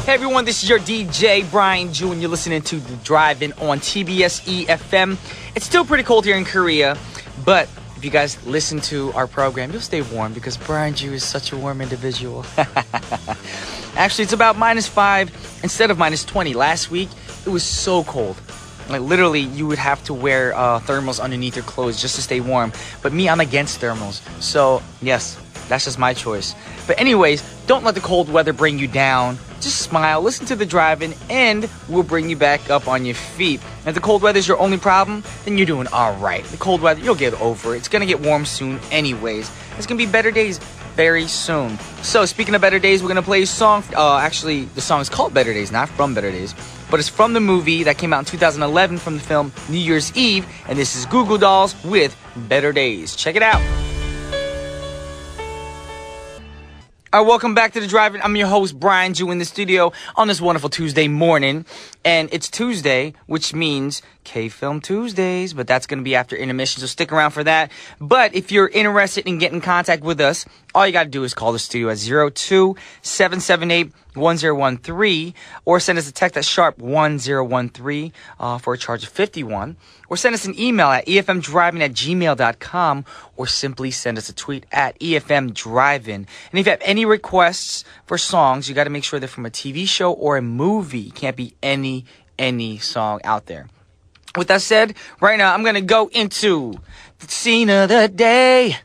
Hey everyone, this is your DJ Brian Ju, and you're listening to The Drive-In on TBS efm. It's still pretty cold here in Korea, but if you guys listen to our program, you'll stay warm because Brian Ju is such a warm individual. Actually, it's about -5 instead of -20. Last week, it was so cold. Like literally, you would have to wear thermals underneath your clothes just to stay warm. But me, I'm against thermals. So yes, that's just my choice. But anyways, don't let the cold weather bring you down. Just smile, listen to The Drive-In, and we'll bring you back up on your feet. If the cold weather is your only problem, then you're doing all right. The cold weather, you'll get over it. It's going to get warm soon anyways. It's going to be better days very soon. So speaking of better days, we're going to play a song. Actually, the song is called Better Days, not from Better Days. But it's from the movie that came out in 2011 from the film New Year's Eve. And this is Goo Goo Dolls with Better Days. Check it out. All right, welcome back to The Drive-In. I'm your host, Brian Ju, in the studio on this wonderful Tuesday morning. And it's Tuesday, which means K-Film Tuesdays, but that's going to be after intermission, so stick around for that. But if you're interested in getting in contact with us, all you got to do is call the studio at 02-778-1013 or send us a text at sharp 1013 for a charge of 51. Or send us an email at efmdrivein@gmail.com or simply send us a tweet at efmdrivein. And if you have any requests for songs, you got to make sure they're from a TV show or a movie. Can't be any song out there. With that said, right now I'm going to go into the scene of the day.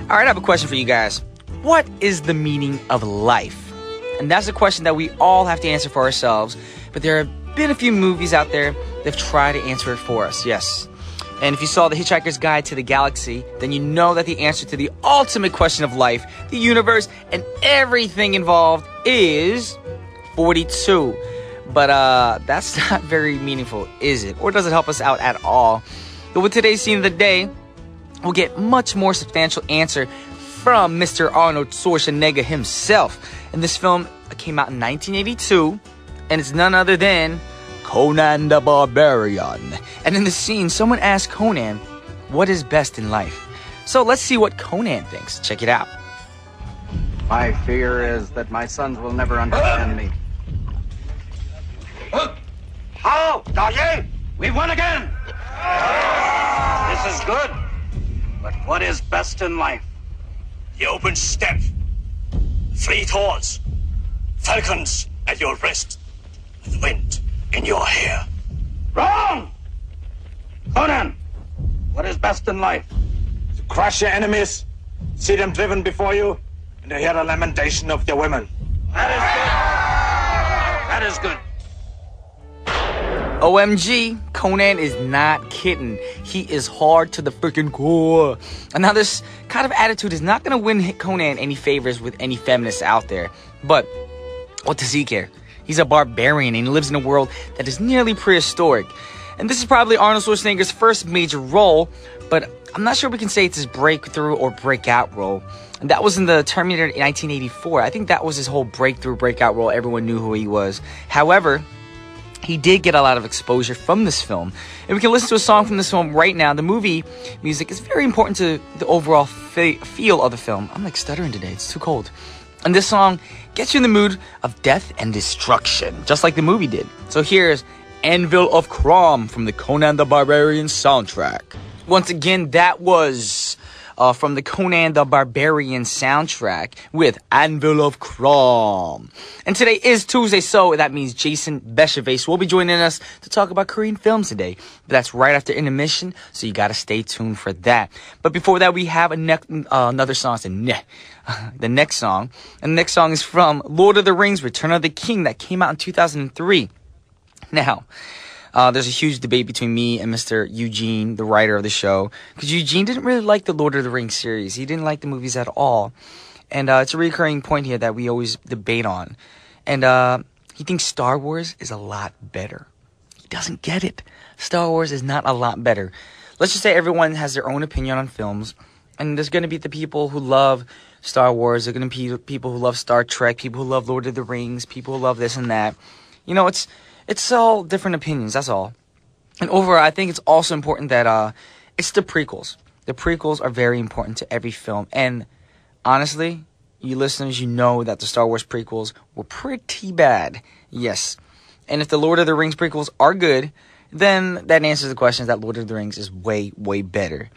All right, I have a question for you guys. What is the meaning of life? And that's a question that we all have to answer for ourselves. But there have been a few movies out there that have tried to answer it for us, yes. And if you saw The Hitchhiker's Guide to the Galaxy, then you know that the answer to the ultimate question of life, the universe, and everything involved is 42. But that's not very meaningful, is it? Or does it help us out at all? But with today's scene of the day, we'll get much more substantial answer from Mr. Arnold Schwarzenegger himself. And this film came out in 1982, and it's none other than Conan the Barbarian. And in the scene, someone asked Conan, what is best in life? So let's see what Conan thinks. Check it out. My fear is that my sons will never understand me. How, Daye? We won again! This is good. But what is best in life? The open steppe, fleet horse, falcons at your wrist, and the wind in your hair. Wrong! Conan, what is best in life? To crush your enemies, see them driven before you, and to hear the lamentation of their women. That is good. That is good. OMG, Conan is not kidding. He is hard to the freaking core. And now this kind of attitude is not going to win Conan any favors with any feminists out there. But what does he care? He's a barbarian and he lives in a world that is nearly prehistoric. And this is probably Arnold Schwarzenegger's first major role, but I'm not sure we can say it's his breakthrough or breakout role. And that was in the Terminator in 1984. I think that was his whole breakout role. Everyone knew who he was. However, he did get a lot of exposure from this film. And we can listen to a song from this film right now. The movie music is very important to the overall feel of the film. I'm like stuttering today. It's too cold. And this song gets you in the mood of death and destruction, just like the movie did. So here's Anvil of Crom from the Conan the Barbarian soundtrack. Once again, that was from the Conan the Barbarian soundtrack with Anvil of Crom. And today is Tuesday, so that means Jason Beshevace will be joining us to talk about Korean films today. But that's right after intermission, so you gotta stay tuned for that. But before that, we have another song. The next song. And the next song is from Lord of the Rings, Return of the King, that came out in 2003. Now, there's a huge debate between me and Mr. Eugene, the writer of the show, because Eugene didn't really like the Lord of the Rings series. He didn't like the movies at all. And it's a recurring point here that we always debate on. And he thinks Star Wars is a lot better. He doesn't get it. Star Wars is not a lot better. Let's just say everyone has their own opinion on films. And there's going to be the people who love Star Wars. There are going to be people who love Star Trek, people who love Lord of the Rings, people who love this and that. You know, it's all different opinions, that's all. And overall, I think it's also important that it's the prequels. the prequels are very important to every film. And honestly, you listeners, you know that the Star Wars prequels were pretty bad. Yes. And if the Lord of the Rings prequels are good, then that answers the question that Lord of the Rings is way, way better.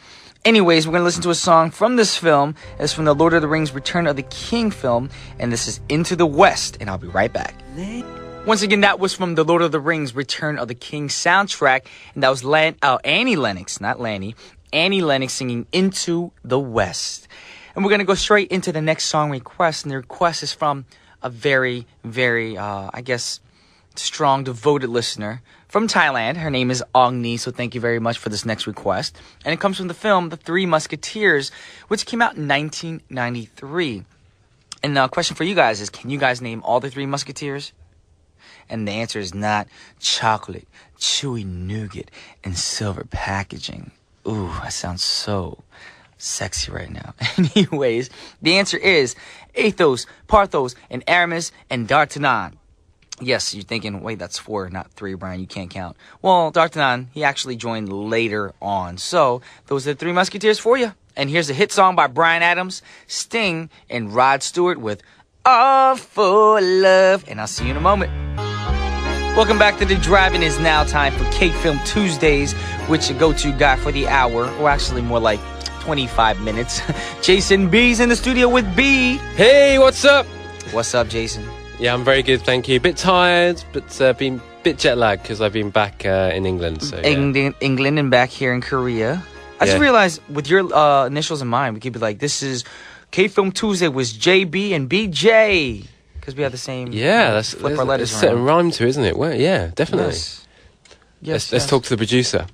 Anyways, we're going to listen to a song from this film. It's from the Lord of the Rings Return of the King film, and this is Into the West, and I'll be right back. Once again, that was from the Lord of the Rings Return of the King soundtrack, and that was Annie Lennox, not Lanny, Annie Lennox singing Into the West. And we're going to go straight into the next song request, and the request is from a very, very, strong, devoted listener from Thailand. Her name is Ong Ni, so thank you very much for this next request. And it comes from the film The Three Musketeers, which came out in 1993. And the question for you guys is, can you guys name all the Three Musketeers? And the answer is not chocolate, chewy nougat, and silver packaging. Ooh, that sounds so sexy right now. Anyways, the answer is Athos, Parthos, and Aramis, and D'Artagnan. Yes, you're thinking, wait, that's 4, not 3, Brian. You can't count. Well, D'Artagnan, he actually joined later on. So, those are the Three Musketeers for you. And here's a hit song by Bryan Adams, Sting, and Rod Stewart with All for Love. And I'll see you in a moment. Welcome back to The Drive-In. It's now time for K-Film Tuesdays, which a go-to guy for the hour, or actually more like 25 minutes. Jason B's in the studio with B. Hey, what's up? What's up, Jason? Yeah, I'm very good, thank you. Bit tired, but been a bit jet lagged because I've been back in England. So, yeah. England and back here in Korea. I just realized with your initials in mind, we could be like, this is K-Film Tuesday was JB and BJ. Because we have the same. Yeah, that's flip our letters set and rhyme to, isn't it? Well, yeah, definitely. Yes. Let's talk to the producer.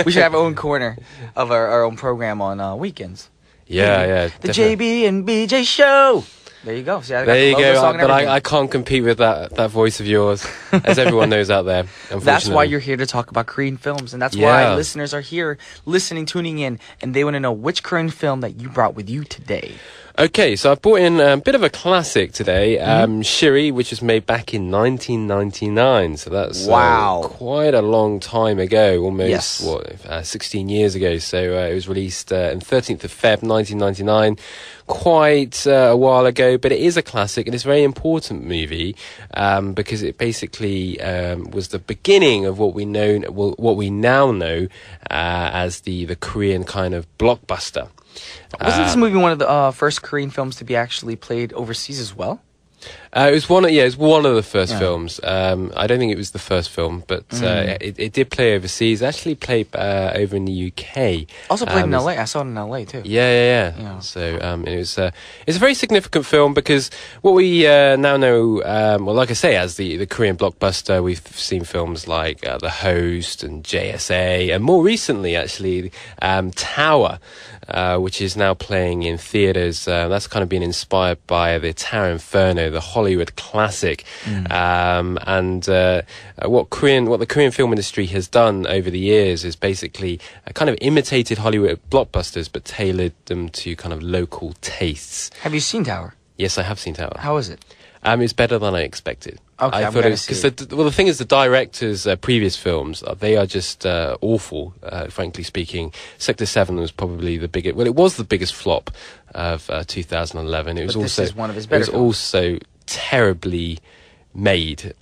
We should have our own corner of our own program on weekends. Yeah. The JB and BJ show. There you go. See, there you go. But I can't compete with that voice of yours, as everyone knows out there. That's why you're here to talk about Korean films, and that's why listeners are here listening, tuning in, and they want to know which Korean film that you brought with you today. Okay, so I brought in a bit of a classic today, Shiri, which was made back in 1999. So that's quite a long time ago, almost 16 years ago. So it was released on 13th of Feb 1999, quite a while ago. But it is a classic, and it's a very important movie because it basically was the beginning of what we now know as the Korean kind of blockbuster. Wasn't this movie one of the first Korean films to be actually played overseas as well? It was one of the first films. I don't think it was the first film, but it did play overseas. It actually played over in the UK. Also played in LA. I saw it in LA too. Yeah. So it's a very significant film because what we now know, like I say, as the Korean blockbuster, we've seen films like The Host and JSA, and more recently, actually, Tower. Which is now playing in theaters. That's kind of been inspired by the Tower Inferno, the Hollywood classic. And what the Korean film industry has done over the years is basically kind of imitated Hollywood blockbusters, but tailored them to kind of local tastes. Have you seen Tower? Yes, I have seen Tower. How is it? It's better than I expected. Okay, I thought it was because the thing is, the director's previous films they are just awful. Frankly speaking, Sector 7 was probably the biggest. Well, it was the biggest flop of 2011. It was this is one of his better films. Also terribly made.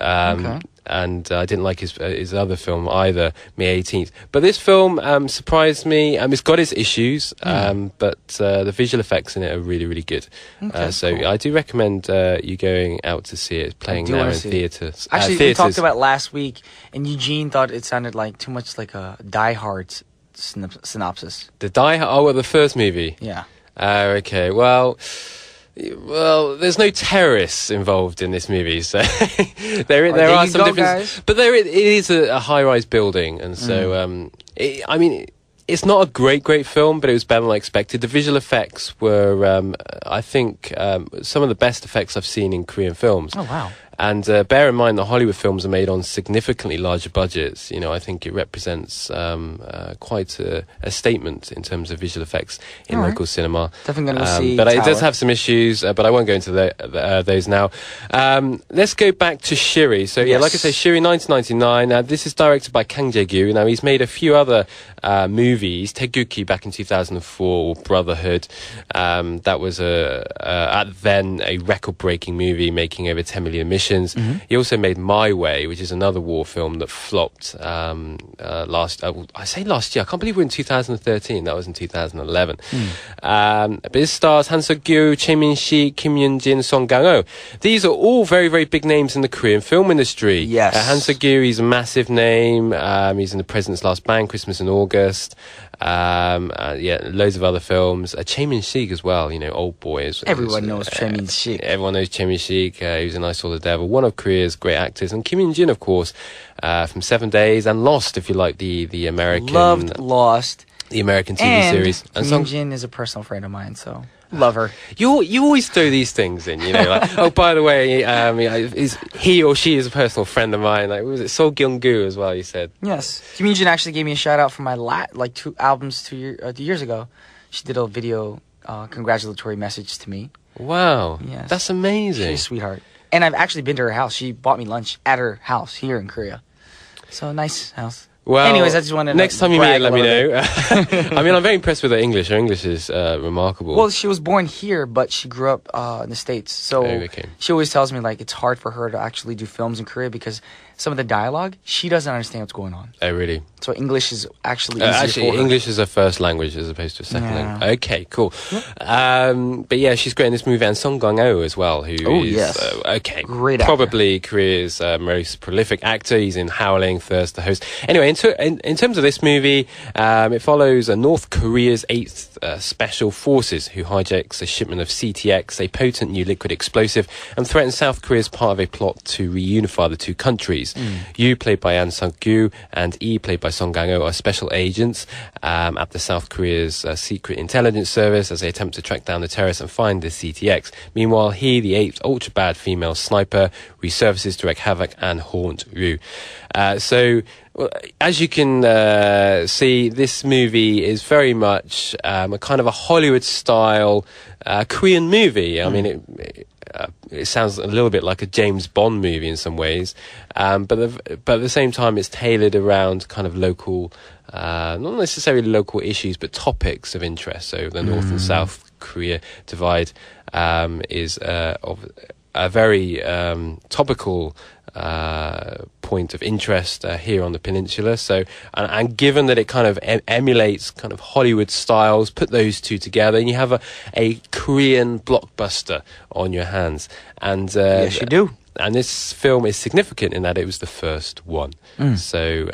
And I didn't like his other film either, May 18th. But this film surprised me. It's got its issues, but the visual effects in it are really, really good. Cool. I do recommend you going out to see it. It's playing now in theatres. Actually, we talked about it last week, and Eugene thought it sounded like too much like a Die Hard synopsis. The Die Hard? Oh, well, the first movie? Yeah. Okay, well, there's no terrorists involved in this movie, so there are some differences. But it is a high-rise building, and so it's not a great film, but it was better than I expected. The visual effects were, I think, some of the best effects I've seen in Korean films. Oh wow! And bear in mind that Hollywood films are made on significantly larger budgets. You know, I think it represents quite a statement in terms of visual effects in local cinema. Definitely going to see But it Tower. does have some issues, but I won't go into those now. Let's go back to Shiri. So, yeah, like I say, Shiri, 1999. This is directed by Kang Jae-gyu. Now, he's made a few other movies. Teguki back in 2004, or Brotherhood. That was at then a record-breaking movie, making over 10 million admissions. He also made My Way, which is another war film that flopped last year. I can't believe we're in 2013. That was in 2011. But it stars Han Seok-gyu, Choi Min-si, Kim Yoon-jin, Song Kang-ho. These are all very, very big names in the Korean film industry. Yes. Han Seok-gyu, he's a massive name. He's in The President's Last Bang, Christmas in August. Loads of other films. Choi Min-sik as well, you know, Old Boy. Everyone knows Choi Min-sik. Everyone knows Choi Min-sik. He was in I Saw the Devil, one of Korea's great actors. And Kim Yoon-jin, of course, from 7 Days and Lost, if you like the American... Loved Lost. The American TV series. And Kim Yoon-jin is a personal friend of mine, so... Love her. You always throw these things in, you know, like, oh, by the way, is he or she is a personal friend of mine. Like, was it So Kyung-gu as well, you said? Yes. Kim Yoon-jin actually gave me a shout out for my 2 albums 2 years ago. She did a video congratulatory message to me. Wow. Yes. That's amazing. She's a sweetheart. And I've actually been to her house. She bought me lunch at her house here in Korea. So, nice house. Well, anyways, I just wanted to next time you meet her, let me know. bit. I mean, I'm very impressed with her English. Her English is remarkable. Well, she was born here, but she grew up in the States. So okay. She always tells me, like, it's hard for her to actually do films in Korea because some of the dialogue, she doesn't understand what's going on. Oh, really? So English is actually easier for her. English is her first language as opposed to a second language. Okay, cool. Yeah. But yeah, she's great in this movie, and Song Kang-ho as well, who is yes. Great actor. probably Korea's most prolific actor. He's in Howling, Thirst, The Host. Anyway, in terms of this movie, it follows North Korea's 8th Special Forces, who hijacks a shipment of CTX, a potent new liquid explosive, and threatens South Korea as part of a plot to reunify the two countries. Yu, played by An Sang-gyu, and E, played by Song Kang-ho, are special agents at the South Korea's secret intelligence service as they attempt to track down the terrorists and find the CTX. Meanwhile, he, the 8th ultra-bad female sniper, resurfaces to wreak havoc and haunt Ryu. Well, as you can see, this movie is very much a kind of a Hollywood-style Korean movie. I mean, it sounds a little bit like a James Bond movie in some ways, but at the same time, it's tailored around kind of local, not necessarily local issues, but topics of interest. So the North and South Korea divide is of a very topical point of interest here on the peninsula. So, and given that it kind of emulates kind of Hollywood styles, put those two together, and you have a Korean blockbuster on your hands. And yes, you do. And this film is significant in that it was the first one. So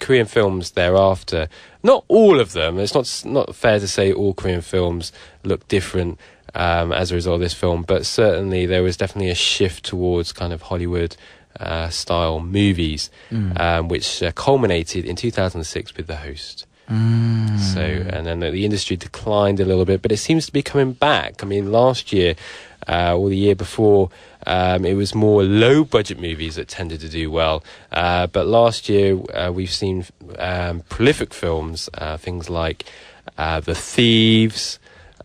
Korean films thereafter, not all of them. It's not fair to say all Korean films look different as a result of this film, but certainly there was definitely a shift towards kind of Hollywood style movies, which culminated in 2006 with The Host. So, and then the industry declined a little bit, but it seems to be coming back. I mean, last year or the year before, it was more low budget movies that tended to do well. But last year, we've seen prolific films, things like The Thieves,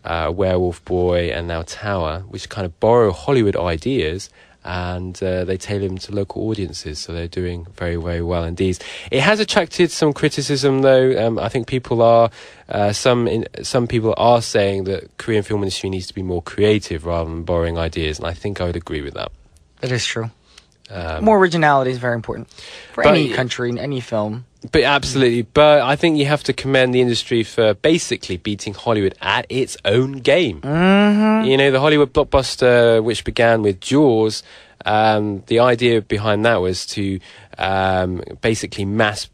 Werewolf Boy, and now Tower, which kind of borrow Hollywood ideas and they tailor them to local audiences, so they're doing very, very well indeed. It has attracted some criticism, though. I think people are some people are saying that Korean film industry needs to be more creative rather than borrowing ideas, and I think I would agree with that. That is true. More originality is very important for any country, in any film. But absolutely. But I think you have to commend the industry for basically beating Hollywood at its own game. You know, the Hollywood blockbuster, which began with Jaws, the idea behind that was to basically mass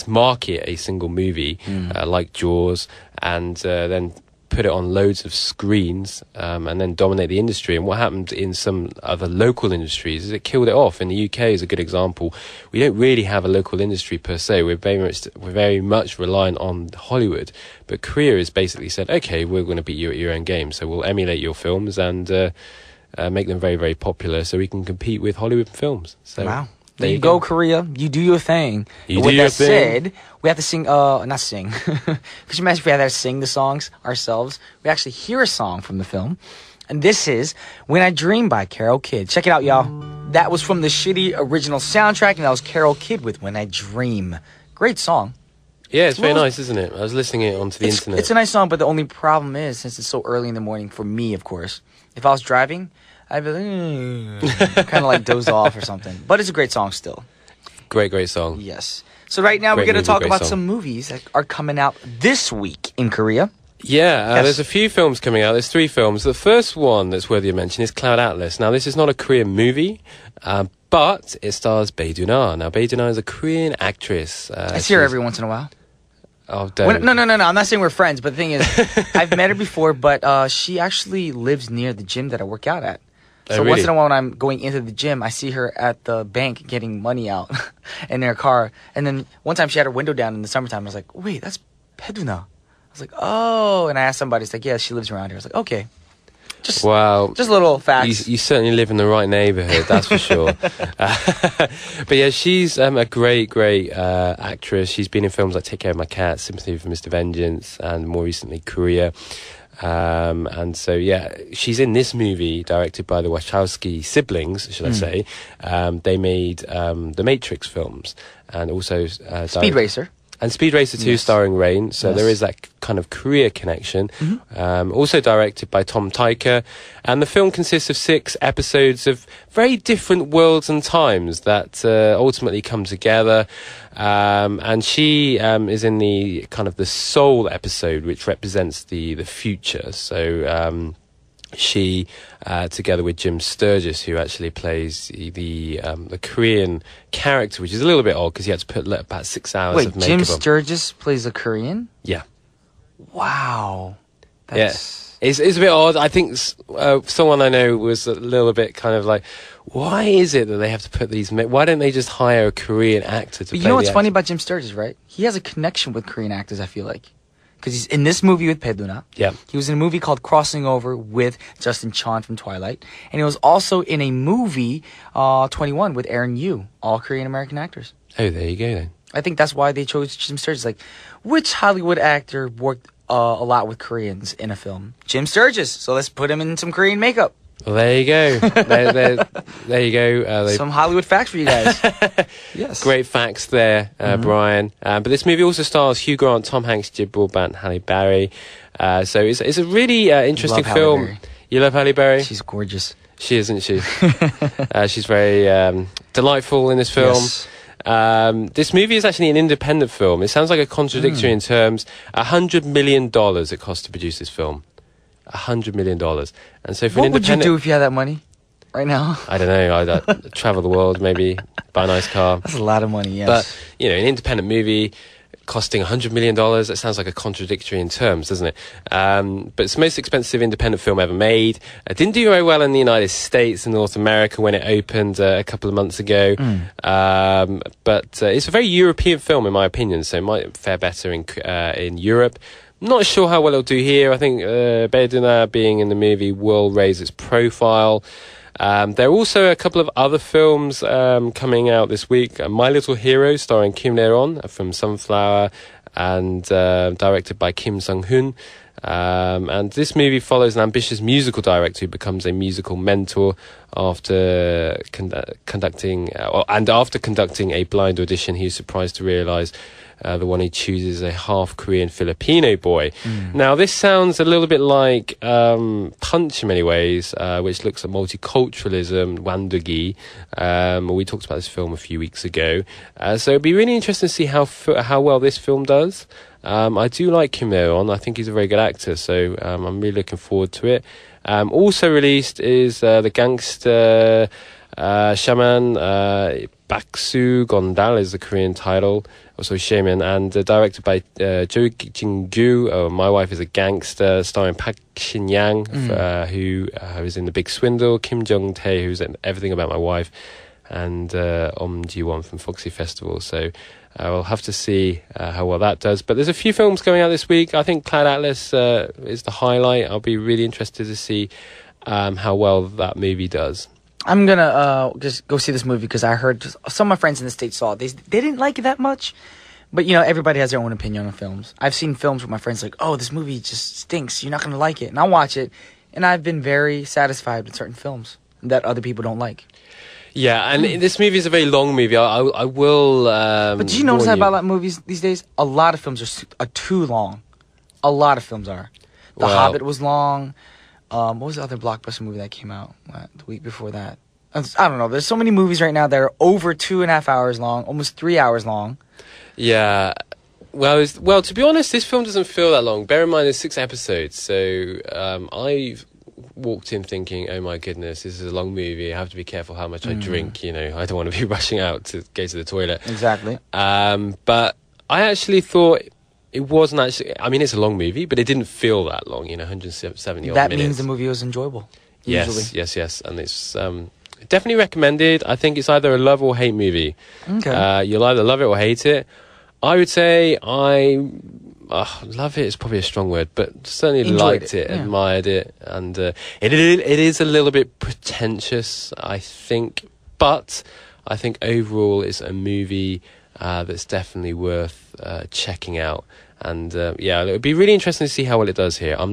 market a single movie like Jaws, and then put it on loads of screens and then dominate the industry. And what happened in some other local industries is it killed it off. In the UK is a good example. We don't really have a local industry per se. We're very much reliant on Hollywood. But Korea has basically said, okay, we're going to beat you at your own game, so we'll emulate your films and make them very, very popular so we can compete with Hollywood films. So wow. There you go, Korea. You do your thing. With that said, we have to sing, not sing. Could you imagine if we had to sing the songs ourselves? We actually hear a song from the film. And this is When I Dream by Carol Kidd. Check it out, y'all. That was from the shitty original soundtrack, and that was Carol Kidd with When I Dream. Great song. Yeah, it's very nice, isn't it? I was listening it onto the internet. It's a nice song, but the only problem is, since it's so early in the morning, for me, of course, if I was driving, I'd be like, kind of like doze off or something. But it's a great song still. Great song. Yes. So right now we're going to talk about some movies that are coming out this week in Korea. Yeah, there's a few films coming out. There's 3 films. The first one that's worthy of mention is Cloud Atlas. Now, this is not a Korean movie, but it stars Bae Doona. Now, Bae Doona is a Korean actress. I see her every once in a while. Oh, don't. No. I'm not saying we're friends, but the thing is, I've met her before, but she actually lives near the gym that I work out at. So really? Once in a while when I'm going into the gym, I see her at the bank getting money out in her car. And then one time she had her window down in the summertime. I was like, wait, that's Bae Doona. I was like, oh. And I asked somebody, it's like, yeah, she lives around here. I was like, okay. Just little facts. You certainly live in the right neighborhood, that's for sure. But yeah, she's a great actress. She's been in films like Take Care of My Cat, Sympathy for Mr. Vengeance, and more recently Korea. And so, yeah, she's in this movie directed by the Wachowski siblings, should I say. They made the Matrix films and also Speed Racer. And Speed Racer 2 starring Rain, so there is that kind of Korea connection. Also directed by Tom Tykwer. And the film consists of 6 episodes of very different worlds and times that ultimately come together. And she is in the kind of the Soul episode, which represents the future. So she, together with Jim Sturgis, who actually plays the Korean character, which is a little bit odd because he had to put about 6 hours of makeup on. Jim Sturgis plays a Korean? Yeah. Wow. It's a bit odd. I think someone I know was a little bit kind of like, why is it that they have to put these... Why don't they just hire a Korean actor to play You know what's the funny about Jim Sturgis, right? He has a connection with Korean actors, I feel like. Because he's in this movie with Bae Doona. Yeah. He was in a movie called Crossing Over with Justin Chon from Twilight. And he was also in a movie, 21, with Aaron Yoo. All Korean-American actors. Oh, there you go then. I think that's why they chose Jim Sturgis. Like, which Hollywood actor worked a lot with Koreans in a film? Jim Sturgis. So let's put him in some Korean makeup. Well, there you go. there you go. Some Hollywood facts for you guys. Yes. Great facts there, Brian. But this movie also stars Hugh Grant, Tom Hanks, Jib Broadbent, Halle Berry. So it's a really interesting film. Berry. You love Halle Berry? She's gorgeous. She isn't she? She's very delightful in this film. Yes. This movie is actually an independent film. It sounds like a contradictory in terms. $100 million it cost to produce this film. $100 million. And so for what an independent... would you do if you had that money right now? I don't know. I'd travel the world, maybe buy a nice car. That's a lot of money, yes. But, you know, an independent movie costing $100 million, that sounds like a contradictory in terms, doesn't it? But it's the most expensive independent film ever made. It didn't do very well in the United States and North America when it opened a couple of months ago. But it's a very European film, in my opinion, so it might fare better in Europe. Not sure how well it'll do here. I think Bae Doona being in the movie will raise its profile. There are also a couple of other films coming out this week. My Little Hero, starring Kim Dae-ron from Sunflower, and directed by Kim Sung-hoon. And this movie follows an ambitious musical director who becomes a musical mentor after conducting a blind audition. He's surprised to realise the one he chooses a half-Korean Filipino boy. Now, this sounds a little bit like Punch in many ways, which looks at multiculturalism, Wandugi. We talked about this film a few weeks ago. So it'd be really interesting to see how well this film does. I do like Kim Dae-ron. I think he's a very good actor, so I'm really looking forward to it. Also released is the gangster shaman Baksu Gondal is the Korean title, also Shaman, and directed by Jo Jin-gyu. My Wife is a Gangster, starring Park Shin-yang, who is in The Big Swindle, Kim Jung-tae, who's in Everything About My Wife, and Ji-won from Foxy Festival. So we'll have to see how well that does. But there's a few films coming out this week. I think Cloud Atlas is the highlight. I'll be really interested to see how well that movie does. I'm gonna just go see this movie because I heard some of my friends in the States saw it. They didn't like it that much. But, everybody has their own opinion on films. I've seen films where my friends like, oh, this movie just stinks. You're not going to like it. And I'll watch it. And I've been very satisfied with certain films that other people don't like. Yeah, and this movie is a very long movie. I will. But do you notice that about movies these days? A lot of films are too long. A lot of films are. The Hobbit was long. What was the other blockbuster movie that came out the week before that? I don't know. There's so many movies right now that are over 2.5 hours long, almost 3 hours long. Yeah. Well, to be honest, this film doesn't feel that long. Bear in mind, there's 6 episodes. So I've walked in thinking, oh my goodness, this is a long movie. I have to be careful how much I drink. I don't want to be rushing out to go to the toilet. Exactly. But I actually thought it wasn't actually... I mean, it's a long movie, but it didn't feel that long, 170 odd minutes. That means the movie was enjoyable. Usually. Yes. And it's... definitely recommended. I think it's either a love or hate movie. Okay. You'll either love it or hate it. I would say love it is probably a strong word, but certainly liked it, admired it, and it is a little bit pretentious, I think, but I think overall it's a movie that's definitely worth checking out. And it would be really interesting to see how well it does here. I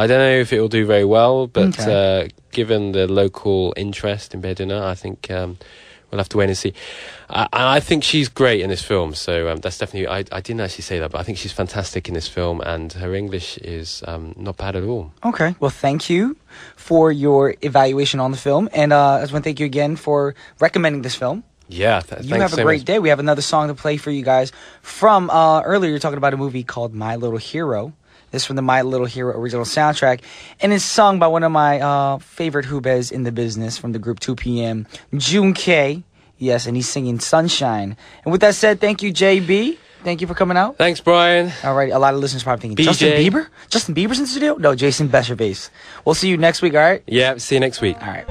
don't know if it will do very well, but given the local interest in Bedouin, I think we'll have to wait and see. And I think she's great in this film, so that's definitely... I didn't actually say that, but I think she's fantastic in this film, and her English is not bad at all. Okay. Well, thank you for your evaluation on the film, and I just want to thank you again for recommending this film. Yeah, you have a great day. We have another song to play for you guys from earlier. You're talking about a movie called My Little Hero. This is from the My Little Hero original soundtrack, and it's sung by one of my favorite hoobas in the business from the group 2PM, June K. Yes, and he's singing Sunshine. And with that said, thank you, JB. Thank you for coming out. Thanks, Brian. All right, a lot of listeners probably thinking, BJ. Justin Bieber? Justin Bieber's in the studio? No, Jason Besservase. We'll see you next week, all right? Yeah, see you next week. All right.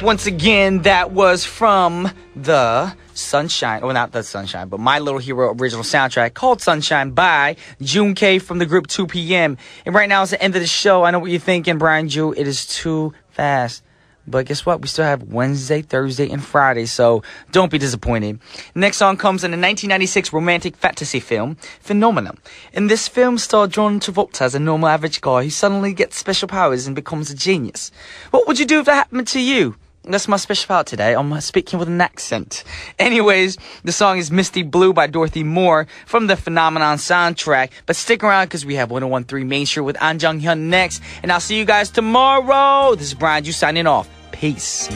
Once again, that was from the Sunshine, well, not the Sunshine, but My Little Hero original soundtrack called Sunshine by June K from the group 2PM. And right now it's the end of the show. I know what you're thinking, Brian Jew. It is too fast. But guess what? We still have Wednesday, Thursday, and Friday, so don't be disappointed. Next song comes in the 1996 romantic fantasy film, Phenomenon. In this film, star John Travolta as a normal average guy who suddenly gets special powers and becomes a genius. What would you do if that happened to you? That's my special part today. I'm speaking with an accent. Anyways, the song is Misty Blue by Dorothy Moore from the Phenomenon soundtrack. But stick around because we have 101.3 Main Street with An Jung Hyun next. And I'll see you guys tomorrow. This is Brian Ju signing off. Peace.